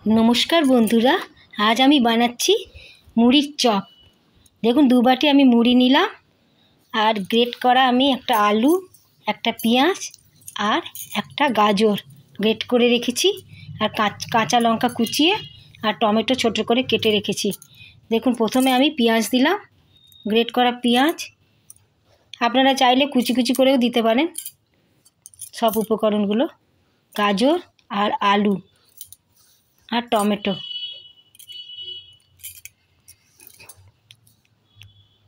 নমস্কার বন্ধুরা, আজ আমি বানাচ্ছি মুড়ির চপ। দেখুন, 2 বাটি আমি মুড়ি নিলাম, আর গ্রেট করা আমি একটা আলু, একটা পেঁয়াজ আর একটা গাজর গ্রেট করে রেখেছি, আর কাঁচা লঙ্কা কুচিয়ে আর টমেটো ছোট করে কেটে রেখেছি। দেখুন, প্রথমে আমি পেঁয়াজ দিলাম, গ্রেট করা পেঁয়াজ। আপনারা চাইলে কুচি কুচি করেও দিতে পারেন সব উপকরণগুলো, গাজর আর আলু আর টমেটো।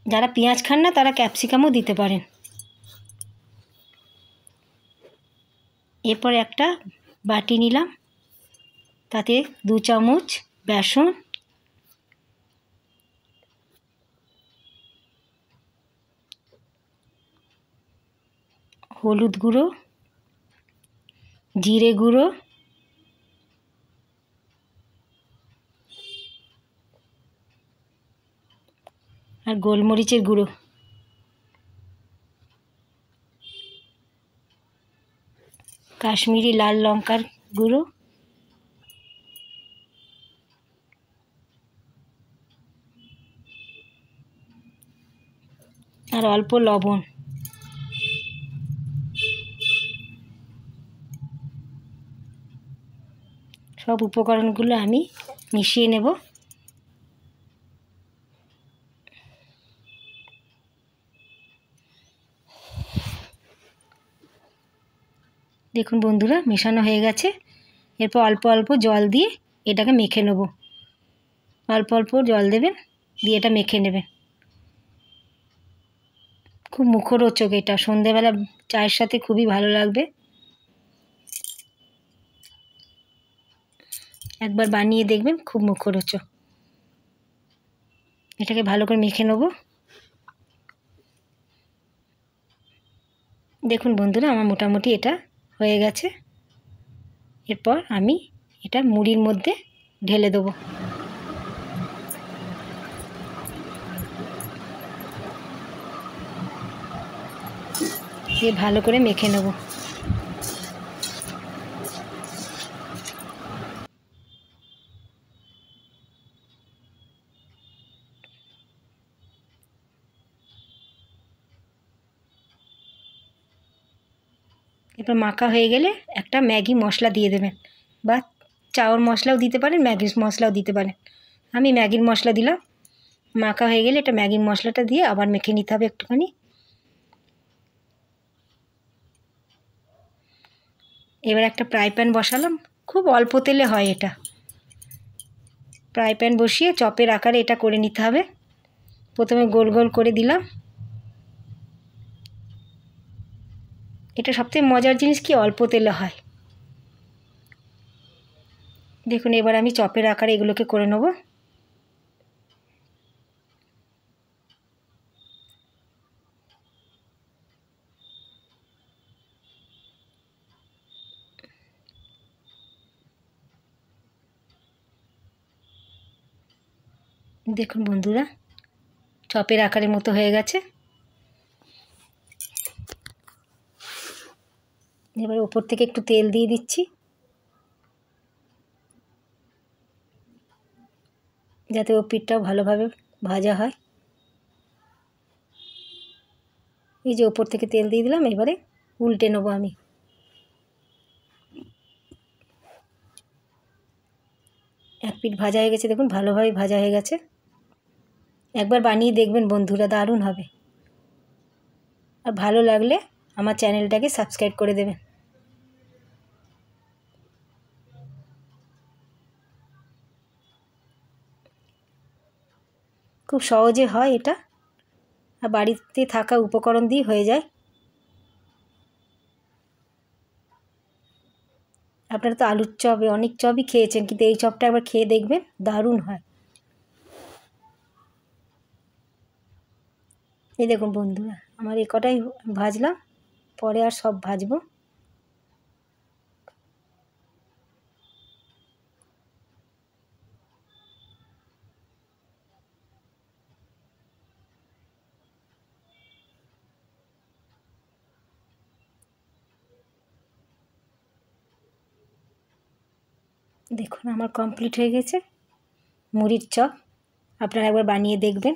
যারা পেঁয়াজ খান না তারা ক্যাপসিকামও দিতে পারেন। এরপর একটা বাটি নিলাম, তাতে 2 চামচ বেসন, হলুদ গুঁড়ো, জিরে গুঁড়ো, আর গোলমরিচের গুঁড়ো, কাশ্মীরি লাল লঙ্কার গুঁড়ো, আর অল্প লবণ। সব উপকরণগুলো আমি মিশিয়ে নেব। দেখুন বন্ধুরা, মেশানো হয়ে গেছে। এরপর অল্প অল্প জল দিয়ে এটাকে মেখে নেব। অল্প অল্প জল দেবেন, দিয়ে এটা মেখে নেবেন। খুব মুখরোচক, এটা সন্ধেবেলা চায়ের সাথে খুবই ভালো লাগবে। একবার বানিয়ে দেখবেন, খুব মুখরোচক। এটাকে ভালো করে মেখে নেব। দেখুন বন্ধুরা, আমার মোটামুটি এটা হয়ে গেছে। এরপর আমি এটা মুড়ির মধ্যে ঢেলে দেবো। দিয়ে ভালো করে মেখে নেব। এরপর মাখা হয়ে গেলে একটা ম্যাগি মশলা দিয়ে দেবেন, বা চাউর মশলাও দিতে পারেন, ম্যাগি মশলাও দিতে পারেন। আমি ম্যাগির মশলা দিলাম। মাখা হয়ে গেলে এটা ম্যাগির মশলাটা দিয়ে আবার মেখে নিতে হবে একটুখানি। এবার একটা ফ্রাই প্যান বসালাম, খুব অল্প তেলে হয় এটা। ফ্রাই প্যান বসিয়ে চপের আকারে এটা করে নিতে হবে। প্রথমে গোল গোল করে দিলাম। এটা সবথেকে মজার জিনিস কি, অল্প তেলে হয়। দেখুন, এবার আমি চপের আকারে এগুলোকে করে নেব। দেখুন বন্ধুরা, চপের আকারের মতো হয়ে গেছে। এবার ওপর থেকে একটু তেল দিয়ে দিচ্ছি, যাতে ও পিঠটাও ভালোভাবে ভাজা হয়। এই যে ওপর থেকে তেল দিয়ে দিলাম, এবারে উল্টে নেবো আমি। এক পিঠ ভাজা হয়ে গেছে, দেখুন ভালোভাবে ভাজা হয়ে গেছে। একবার বানিয়ে দেখবেন বন্ধুরা, দারুণ হবে। আর ভালো লাগলে আমার চ্যানেলটাকে সাবস্ক্রাইব করে দেবেন। খুব সহজে হয় এটা, আর বাড়িতে থাকা উপকরণ দিয়ে হয়ে যায়। আপনারা তো আলুর চপ অনেক চপই খেয়েছেন, কিন্তু এই চপটা একবার খেয়ে দেখবেন, দারুণ হয়। এই দেখুন বন্ধুরা, আমার এ কটাই ভাজলাম, পরে আর সব ভাজবো। দেখুন আমার কমপ্লিট হয়ে গেছে মুড়ির চপ। আপনারা একবার বানিয়ে দেখবেন।